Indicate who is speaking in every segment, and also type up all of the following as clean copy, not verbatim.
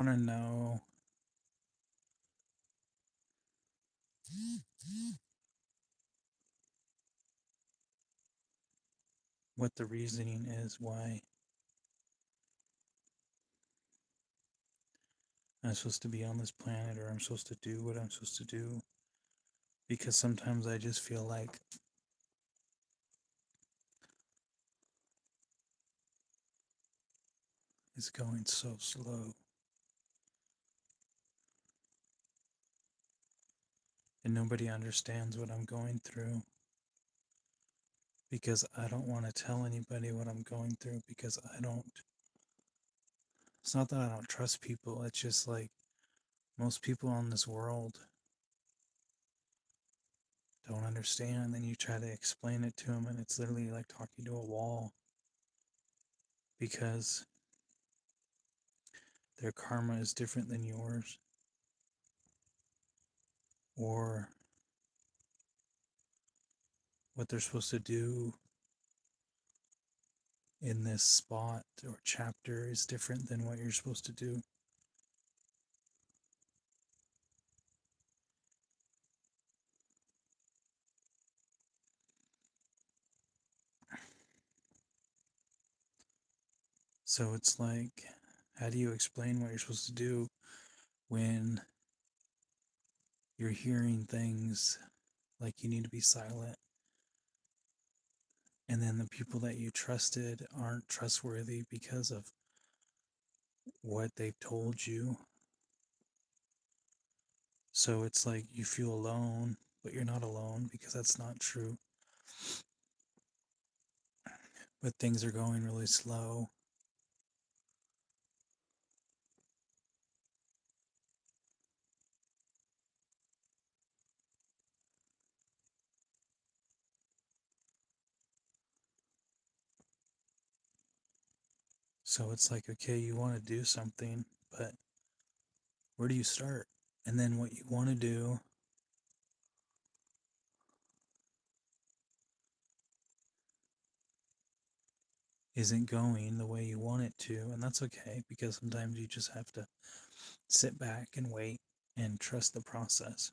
Speaker 1: want to know what the reasoning is why I'm supposed to be on this planet or I'm supposed to do what I'm supposed to do. Because sometimes I just feel like it's going so slow. And nobody understands what I'm going through because I don't want to tell anybody what I'm going through because I don't. It's not that I don't trust people, it's just like most people on this world don't understand. And then you try to explain it to them, and it's literally like talking to a wall because their karma is different than yours, or what they're supposed to do in this spot or chapter is different than what you're supposed to do. So it's like, how do you explain what you're supposed to do when you're hearing things like you need to be silent, and then the people that you trusted aren't trustworthy because of what they've told you? So it's like you feel alone, but you're not alone because that's not true. But things are going really slow. So it's like, okay, you want to do something, but where do you start? And then what you want to do isn't going the way you want it to. And that's okay because sometimes you just have to sit back and wait and trust the process.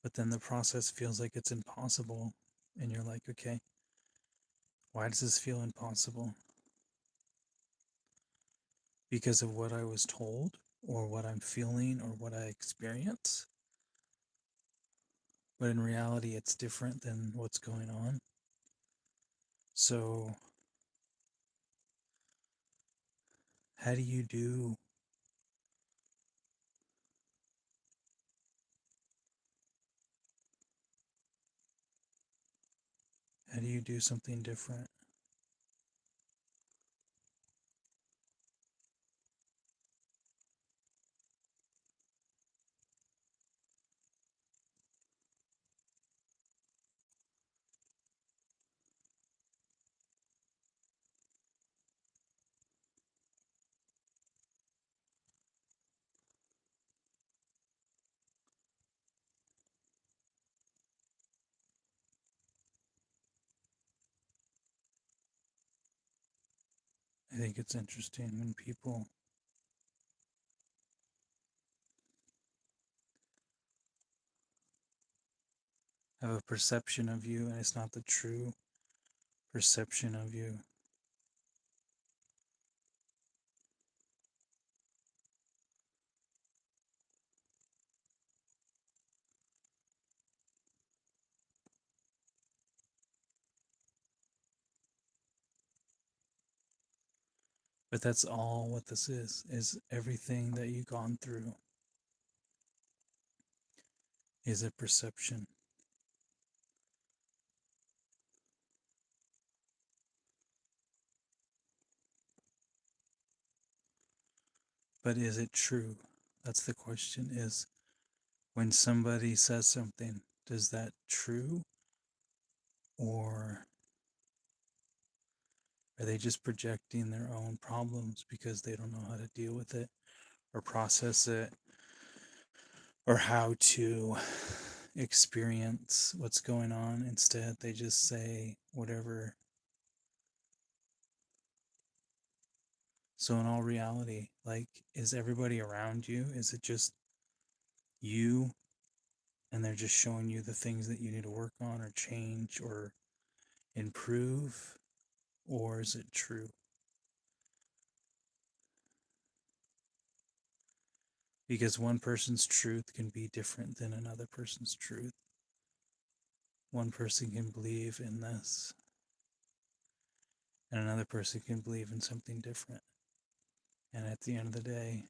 Speaker 1: But then the process feels like it's impossible. And you're like, okay, why does this feel impossible? Because of what I was told, or what I'm feeling, or what I experience? But in reality, it's different than what's going on. So, how do you do something different? I think it's interesting when people have a perception of you and it's not the true perception of you. But that's all what this is everything that you've gone through is a perception. But is it true? That's the question. Is when somebody says something, does that true, or are they just projecting their own problems because they don't know how to deal with it or process it or how to experience what's going on? Instead, they just say whatever So in all reality, like, is everybody around you, is it just you and they're just showing you the things that you need to work on or change or improve? Or is it true? Because one person's truth can be different than another person's truth. One person can believe in this, and another person can believe in something different. And at the end of the day,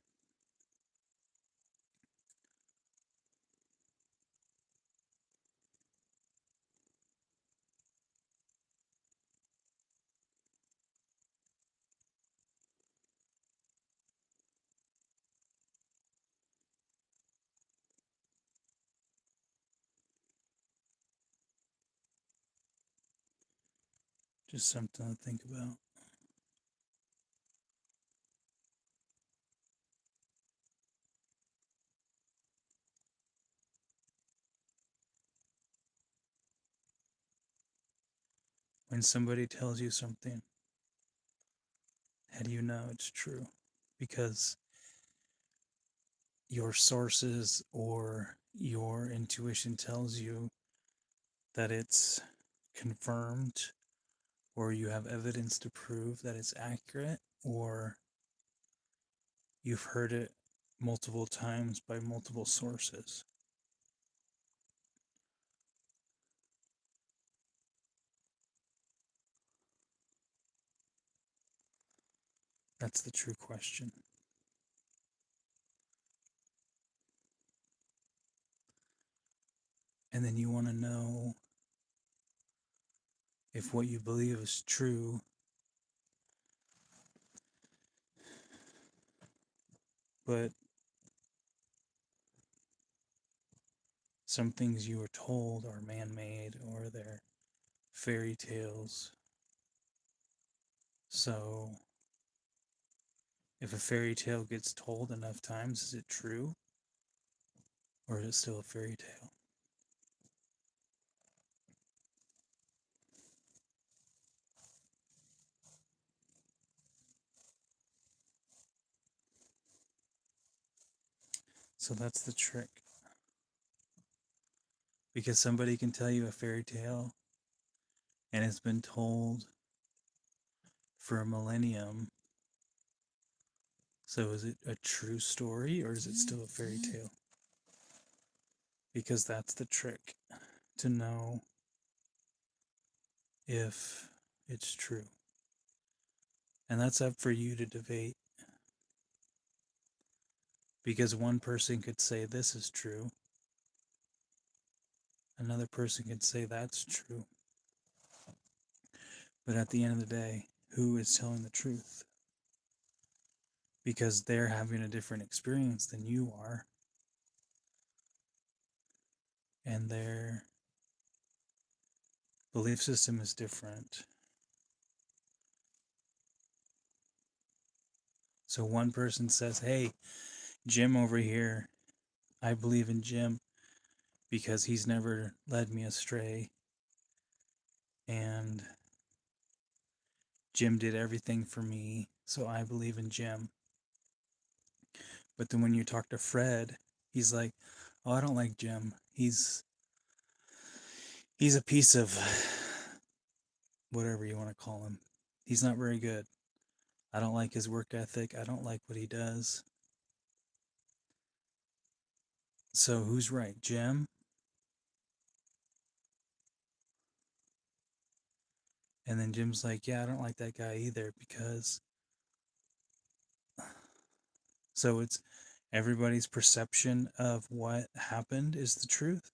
Speaker 1: just something to think about. When somebody tells you something, how do you know it's true? Because your sources or your intuition tells you that it's confirmed, or you have evidence to prove that it's accurate, or you've heard it multiple times by multiple sources. That's the true question. And then you want to know if what you believe is true, but some things you were told are man made or they're fairy tales. So, if a fairy tale gets told enough times, is it true? Or is it still a fairy tale? So that's the trick. Because somebody can tell you a fairy tale and it's been told for a millennium. So is it a true story or is it still a fairy tale? Because that's the trick, to know if it's true. And that's up for you to debate. Because one person could say this is true, another person could say that's true. But at the end of the day, who is telling the truth? Because they're having a different experience than you are, and their belief system is different. So one person says, hey, Jim over here, I believe in Jim because he's never led me astray, and Jim did everything for me, so I believe in Jim. But then when you talk to Fred, he's like, oh, I don't like Jim. He's a piece of whatever you want to call him. He's not very good. I don't like his work ethic. I don't like what he does. So who's right, Jim? And then Jim's like, yeah, I don't like that guy either because. So it's everybody's perception of what happened is the truth,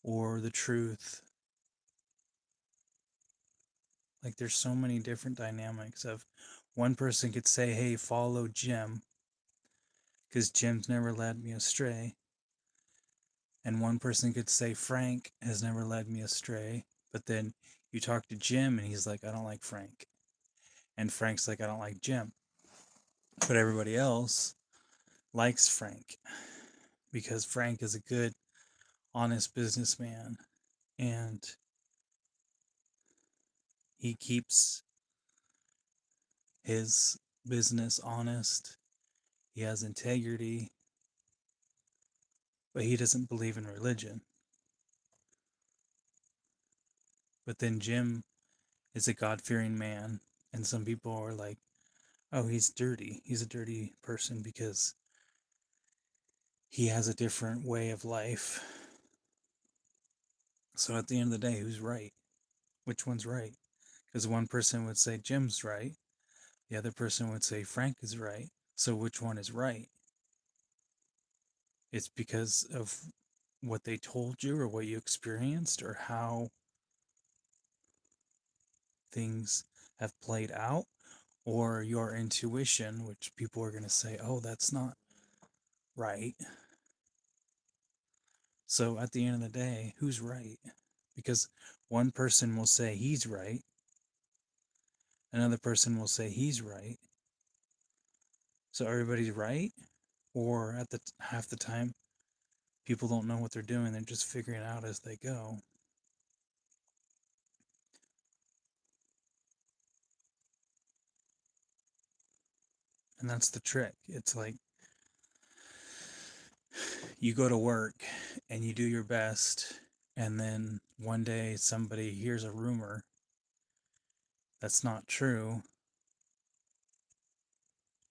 Speaker 1: or the truth. Like, there's so many different dynamics of one person could say, hey, follow Jim because Jim's never led me astray. And one person could say, Frank has never led me astray. But then you talk to Jim and he's like, I don't like Frank. And Frank's like, I don't like Jim. But everybody else likes Frank because Frank is a good, honest businessman. And he keeps his business honest, he has integrity, but he doesn't believe in religion. But then Jim is a God fearing man, and some people are like, oh, he's dirty. He's a dirty person because he has a different way of life. So at the end of the day, who's right? Which one's right? Because one person would say Jim's right, the other person would say Frank is right. So which one is right? It's because of what they told you or what you experienced or how things have played out, or your intuition, which people are going to say, oh, that's not right. So at the end of the day, who's right? Because one person will say he's right, another person will say he's right. So everybody's right, or at the half the time, people don't know what they're doing. They're just figuring it out as they go. And that's the trick. It's like you go to work and you do your best, and then one day somebody hears a rumor that's not true,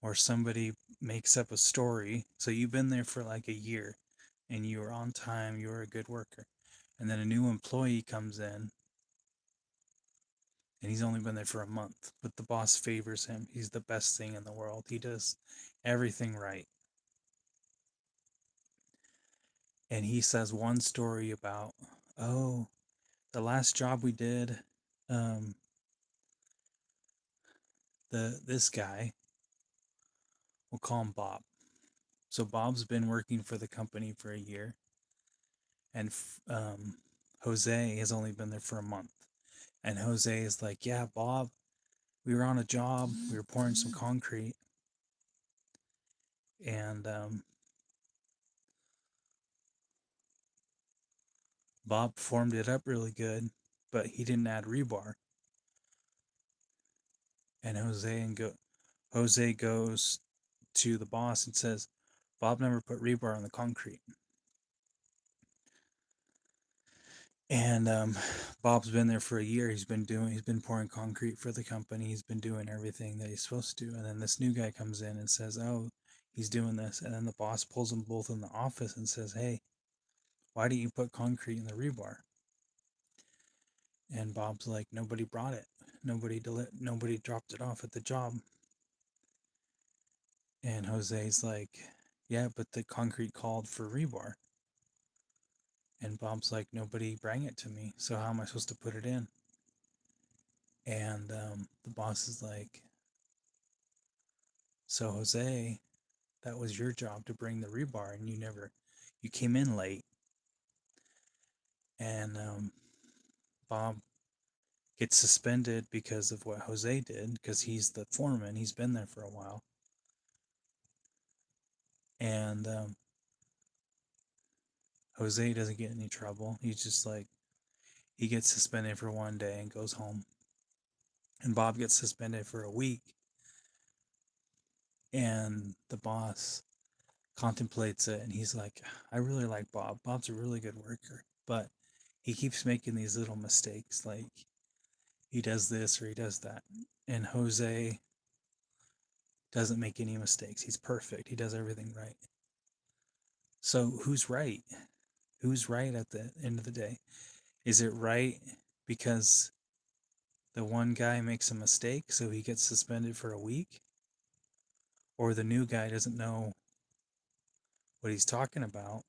Speaker 1: or somebody makes up a story. So you've been there for like a year and you were on time, you were a good worker. And then a new employee comes in and he's only been there for a month, but the boss favors him. He's the best thing in the world. He does everything right. And he says one story about, oh, the last job we did, um, this guy, we'll call him Bob. So Bob's been working for the company for a year, and Jose has only been there for a month. And Jose is like, yeah, Bob, we were on a job, we were pouring some concrete, and Bob formed it up really good, but he didn't add rebar. And Jose goes to the boss and says, Bob never put rebar on the concrete. And Bob's been there for a year. He's been pouring concrete for the company. He's been doing everything that he's supposed to. And then this new guy comes in and says, oh, he's doing this. And then the boss pulls them both in the office and says, hey, why didn't you put concrete in the rebar? And Bob's like, nobody brought it. Nobody dropped it off at the job. And Jose's like, yeah, but the concrete called for rebar. And Bob's like, nobody bring it to me. So how am I supposed to put it in? And the boss is like, so Jose, that was your job to bring the rebar, and you came in late. And Bob gets suspended because of what Jose did, because he's the foreman. He's been there for a while. And Jose doesn't get any trouble. He's just like, he gets suspended for one day and goes home. And Bob gets suspended for a week. And the boss contemplates it and he's like, I really like Bob. Bob's a really good worker, but he keeps making these little mistakes. Like he does this or he does that. And Jose doesn't make any mistakes. He's perfect. He does everything right. So who's right? Who's right at the end of the day? Is it right because the one guy makes a mistake so he gets suspended for a week? Or the new guy doesn't know what he's talking about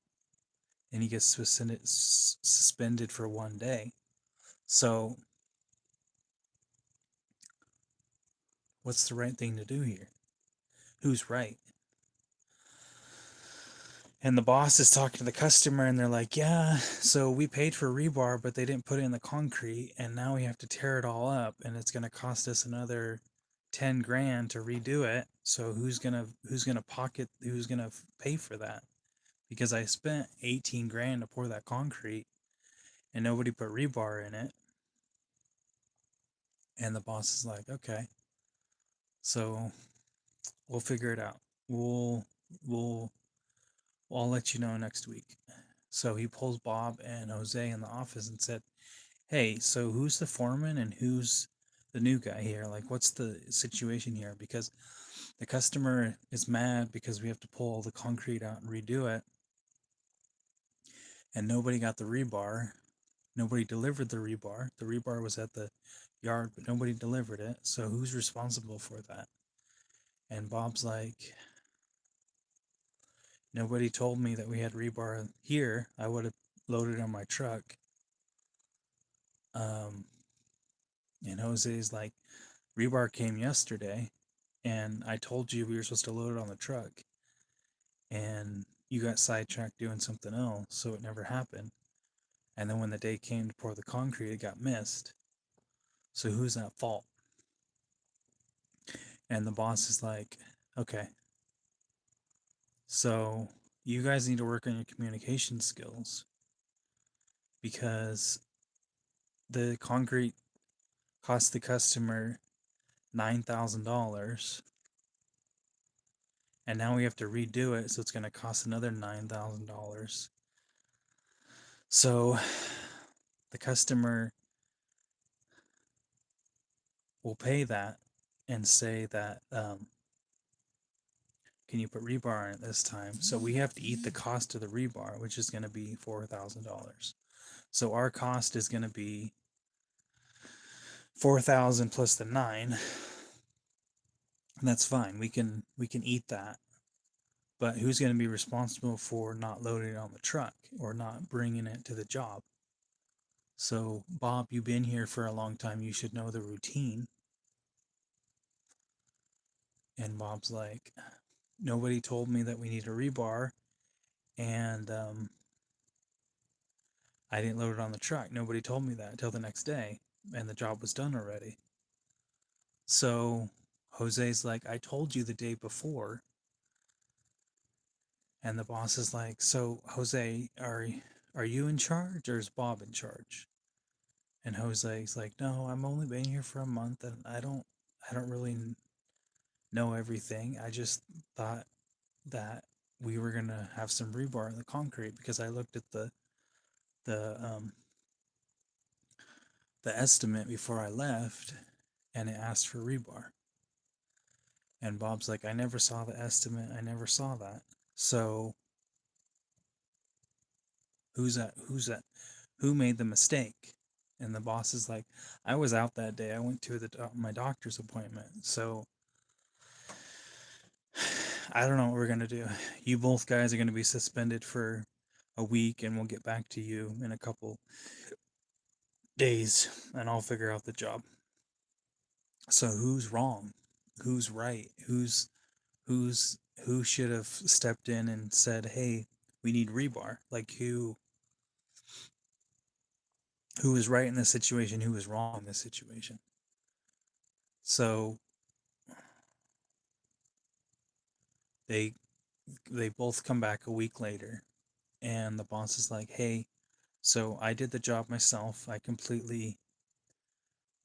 Speaker 1: and he gets suspended for one day? So what's the right thing to do here? Who's right? And the boss is talking to the customer and they're like, yeah, so we paid for rebar, but they didn't put it in the concrete. And now we have to tear it all up and it's going to cost us another 10 grand to redo it. So who's going to pay for that? Because I spent 18 grand to pour that concrete and nobody put rebar in it. And the boss is like, okay, so We'll figure it out. We'll we'll I'll let you know next week. So he pulls Bob and Jose in the office and said, "Hey, so who's the foreman and who's the new guy here? Like, what's the situation here? Because the customer is mad because we have to pull all the concrete out and redo it, and nobody got the rebar. Nobody delivered the rebar. The rebar was at the yard, but nobody delivered it. So who's responsible for that?" And Bob's like, "Nobody told me that we had rebar here. I would have loaded on my truck." Um, and Jose's like, "Rebar came yesterday, and I told you we were supposed to load it on the truck, and you got sidetracked doing something else, so it never happened. And then when the day came to pour the concrete, it got missed. So who's at fault?" And the boss is like, "Okay, so you guys need to work on your communication skills because the concrete cost the customer $9,000, and now we have to redo it, so it's going to cost another $9,000. So the customer will pay that and say that, can you put rebar on it this time? So we have to eat the cost of the rebar, which is going to be $4,000. So our cost is going to be 4,000 plus the 9, and that's fine. We can eat that. But who's going to be responsible for not loading it on the truck or not bringing it to the job? So, Bob, you've been here for a long time. You should know the routine. And Bob's like, "Nobody told me that we need a rebar, and I didn't load it on the truck. Nobody told me that until the next day, and the job was done already." So Jose's like, "I told you the day before." And the boss is like, "So Jose, are you in charge or is Bob in charge?" And Jose's like, "No, I'm only been here for a month, and I don't really know everything. I just thought that we were gonna have some rebar in the concrete because I looked at the um the estimate before I left, and it asked for rebar." And Bob's like, "I never saw the estimate. I never saw that. So who's that? Who made the mistake?" And the boss is like, "I was out that day. I went to my doctor's appointment. So I don't know what we're gonna do. You both guys are gonna be suspended for a week, and we'll get back to you in a couple days, and I'll figure out the job." So who's wrong? Who's right? Who's who should have stepped in and said, "Hey, we need rebar"? Like who was right in this situation? Who was wrong in this situation? So they they both come back a week later, and the boss is like, "Hey, so I did the job myself. I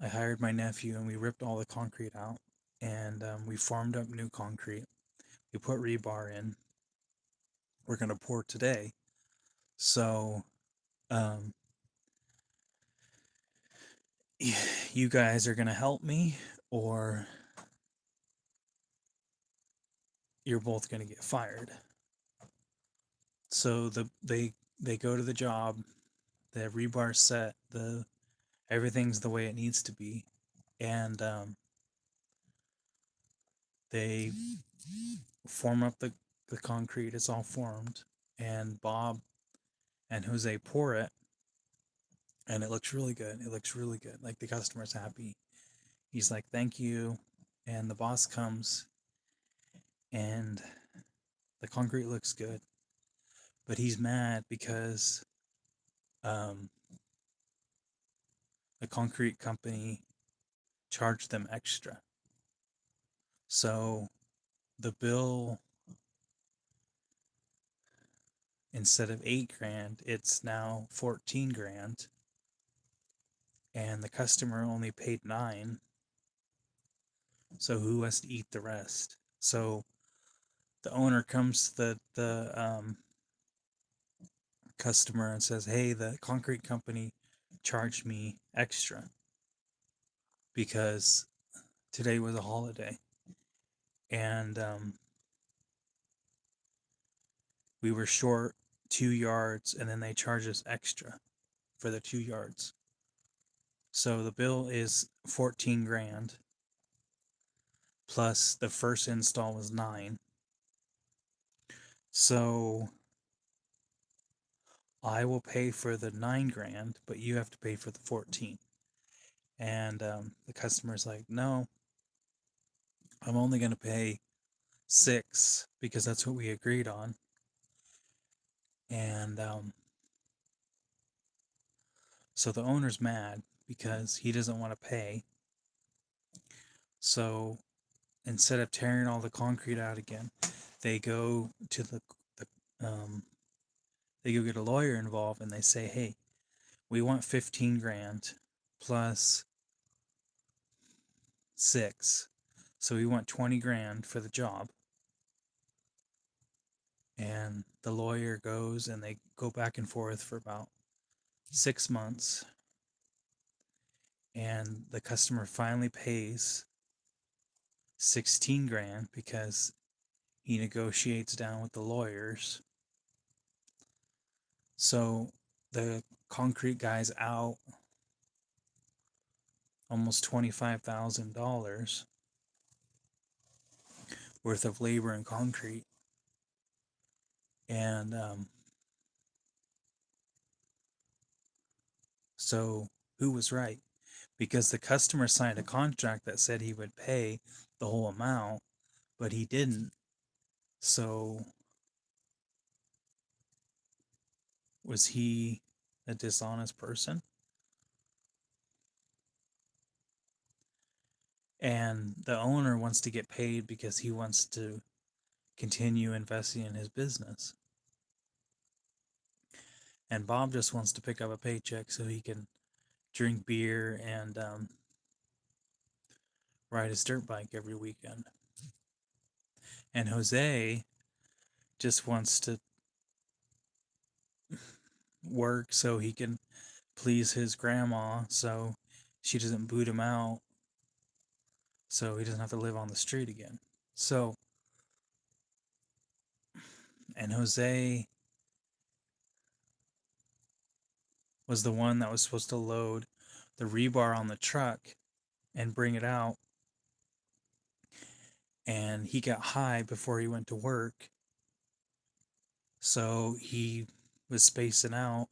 Speaker 1: hired my nephew, and we ripped all the concrete out, and we formed up new concrete. We put rebar in. We're gonna pour today. So um, you guys are gonna help me, or you're both gonna get fired." So they go to the job. The rebar set. The Everything's the way it needs to be, and they form up the concrete. It's all formed, and Bob and Jose pour it, and it looks really good. It looks really good. Like the customer's happy. He's like, "Thank you," and the boss comes, and the concrete looks good, but he's mad because um, the concrete company charged them extra. So the bill, instead of 8 grand, it's now 14 grand, and the customer only paid 9. So who has to eat the rest? So the owner comes to the customer and says, "Hey, the concrete company charged me extra because today was a holiday, and we were short 2 yards, and then they charged us extra for the 2 yards. So the bill is 14 grand plus the first install was 9. So I will pay for the 9 grand, but you have to pay for the 14." And the customer's like, "No, I'm only going to pay 6 because that's what we agreed on." And so the owner's mad because he doesn't want to pay. So instead of tearing all the concrete out again, they go to the they go get a lawyer involved, and they say, "Hey, we want 15 grand plus 6. So we want 20 grand for the job." And the lawyer goes, and they go back and forth for about 6 months. And the customer finally pays 16 grand because he negotiates down with the lawyers. So the concrete guy's out almost $25,000 worth of labor and concrete. And so who was right? Because the customer signed a contract that said he would pay the whole amount, but he didn't. So was he a dishonest person? And the owner wants to get paid because he wants to continue investing in his business. And Bob just wants to pick up a paycheck so he can drink beer and ride his dirt bike every weekend. And Jose just wants to work so he can please his grandma so she doesn't boot him out, so he doesn't have to live on the street again. So, and Jose was the one that was supposed to load the rebar on the truck and bring it out. And he got high before he went to work. So he was spacing out,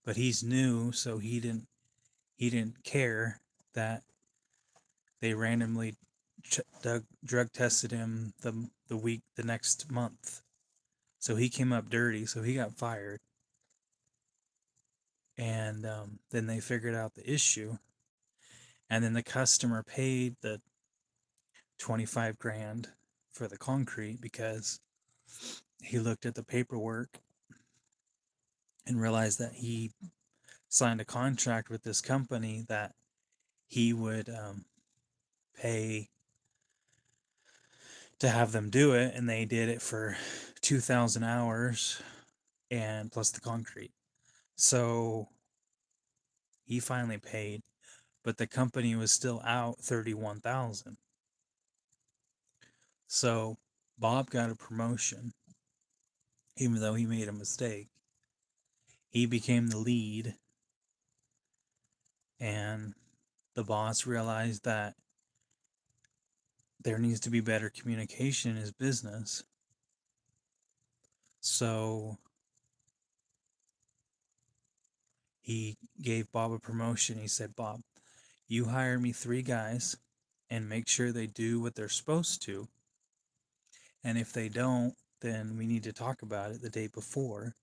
Speaker 1: but he's new, so he didn't care that they randomly drug tested him the next month. So he came up dirty, so he got fired. And then they figured out the issue, and then the customer paid the 25 grand for the concrete because he looked at the paperwork and realized that he signed a contract with this company that he would pay to have them do it, and they did it for 2,000 hours and plus the concrete. So he finally paid, but the company was still out 31,000. So Bob got a promotion even though he made a mistake. He became the lead, and the boss realized that there needs to be better communication in his business. So he gave Bob a promotion. He said, "Bob, you hire me 3 guys and make sure they do what they're supposed to. And if they don't, then we need to talk about it the day before.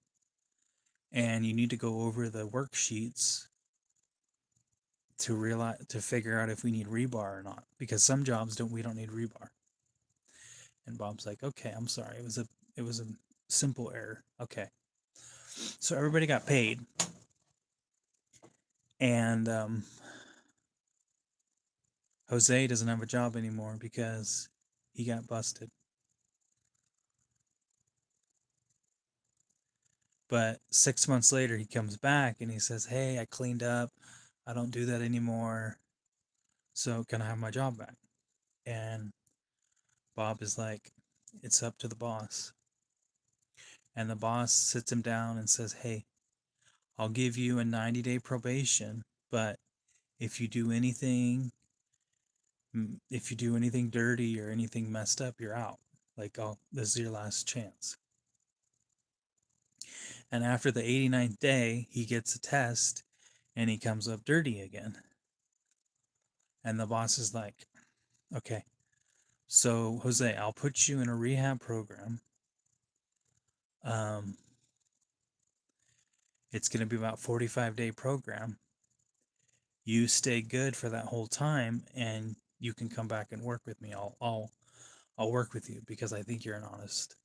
Speaker 1: And you need to go over the worksheets to figure out if we need rebar or not, because some jobs we don't need rebar." And Bob's like, "Okay, I'm sorry. It was a simple error." Okay. So everybody got paid, and Jose doesn't have a job anymore because He got busted. But 6 months later, he comes back and he says, "Hey, I cleaned up. I don't do that anymore. So can I have my job back?" And Bob is like, "It's up to the boss." And the boss sits him down and says, "Hey, I'll give you a 90-day probation, but if you do anything, if you do anything dirty or anything messed up, you're out. Like, this is your last chance." And after the 89th day, he gets a test and he comes up dirty again. And the boss is like, "Okay, so Jose, I'll put you in a rehab program. Um, it's going to be about 45-day program. You stay good for that whole time, and you can come back and work with me. I'll work with you because I think you're an honest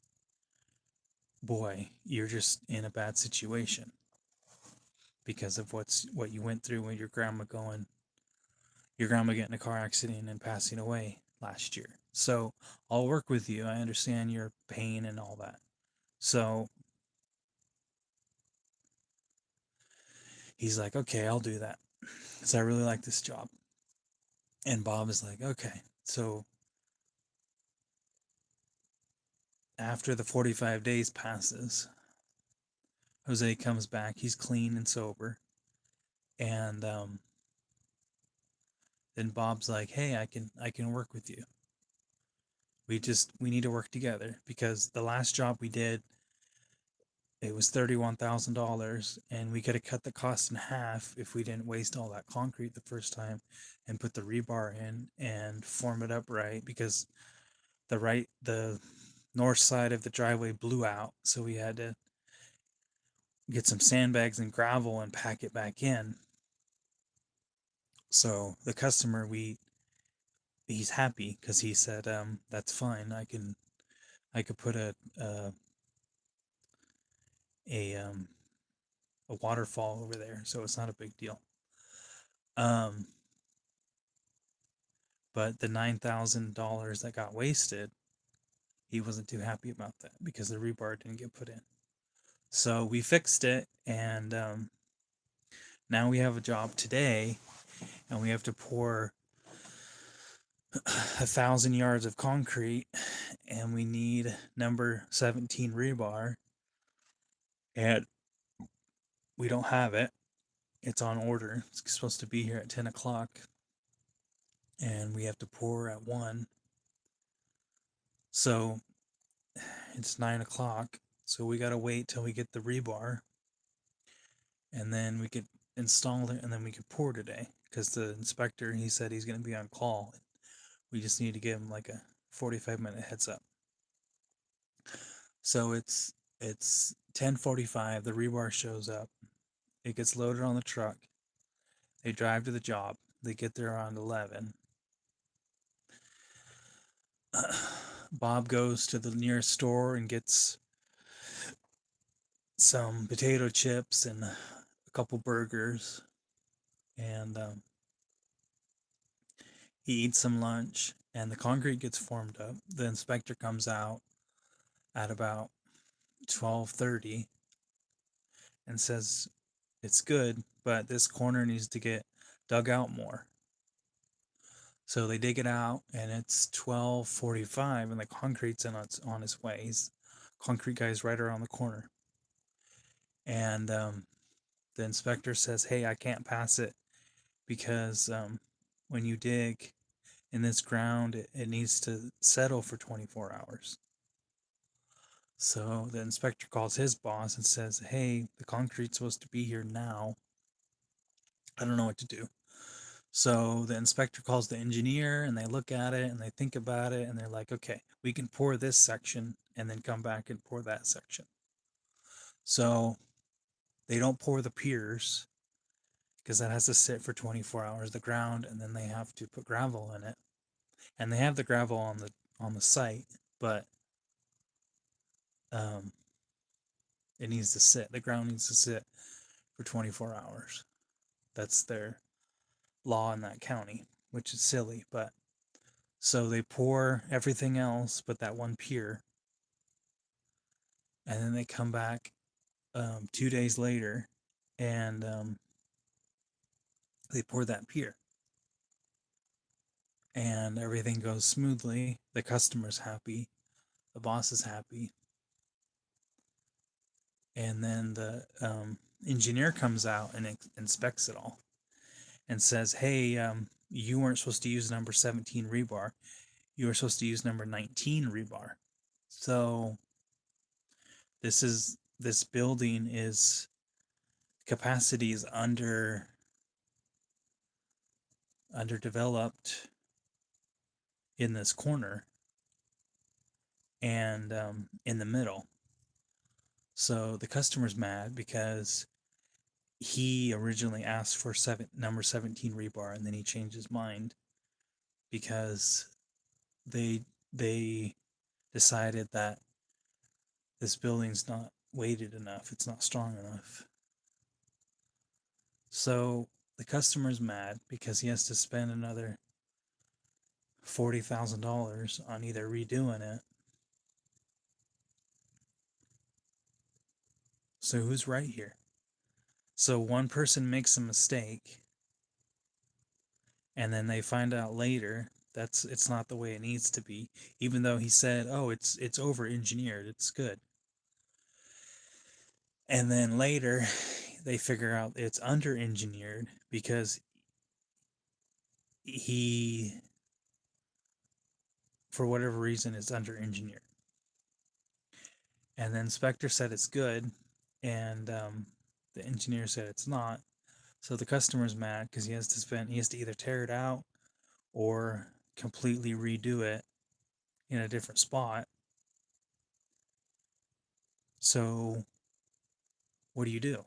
Speaker 1: boy. You're just in a bad situation because of what you went through with your grandma getting in a car accident and passing away last year. So I'll work with you. I understand your pain and all that." So he's like, "Okay, I'll do that because I really like this job." And Bob is like, "Okay." So after the 45 days passes, Jose comes back. He's clean and sober. And then Bob's like, "Hey, I can work with you. We need to work together because the last job we did, it was $31,000, and we could have cut the cost in half if we didn't waste all that concrete the first time and put the rebar in and form it up right, because the north side of the driveway blew out, so we had to get some sandbags and gravel and pack it back in." So the customer, we he's happy because he said, "That's fine. I could put a um a waterfall over there, so it's not a big deal." Um, but the $9,000 that got wasted, he wasn't too happy about that because the rebar didn't get put in. So we fixed it, and now we have a job today, and we have to pour 1,000 yards of concrete, and we need number 17 rebar, and we don't have it. It's on order. It's supposed to be here at 10 o'clock, and we have to pour at 1. So it's 9 o'clock. So we got to wait till we get the rebar, and then we could install it, and then we could pour today because the inspector, he said he's going to be on call. We just need to give him like a 45-minute heads up. So it's 10:45. The rebar shows up. It gets loaded on the truck. They drive to the job. They get there around 11. Bob goes to the nearest store and gets some potato chips and a couple burgers, and he eats some lunch, and the concrete gets formed up. The inspector comes out at about 12:30 and says it's good, but this corner needs to get dug out more. So they dig it out, and it's 12:45, and the concrete's on its way. Concrete guy's right around the corner, and the inspector says, "Hey, I can't pass it because when you dig in this ground, it needs to settle for 24 hours." So the inspector calls his boss and says, "Hey, the concrete's supposed to be here now. I don't know what to do." So the inspector calls the engineer, and they look at it and they think about it, and they're like, "Okay, we can pour this section and then come back and pour that section." So they don't pour the piers because that has to sit for 24 hours, the ground, and then they have to put gravel in it. And they have the gravel on the site, but um, it needs to sit. The ground needs to sit for 24 hours. That's their law in that county, which is silly, but So they pour everything else but that one pier, and then they come back 2 days later, and they pour that pier, and everything goes smoothly. The customer's happy, the boss is happy, and then the engineer comes out and inspects it all and says, "Hey, you weren't supposed to use number 17 rebar. You were supposed to use number 19 rebar." So this building is capacity is underdeveloped in this corner and in the middle. So the customer's mad because he originally asked for number 17 rebar, and then he changed his mind because they they decided that this building's not weighted enough, it's not strong enough. So the customer's mad because he has to spend another $40,000 on either redoing it. So who's right here? So one person makes a mistake, and then they find out later that's it's not the way it needs to be, even though he said, "Oh, it's over engineered, it's good." And then later they figure out it's under engineered because he, for whatever reason, is under engineered. And then Spectre said it's good, and the engineer said it's not. So the customer's mad because he has to either tear it out or completely redo it in a different spot. So what do you do?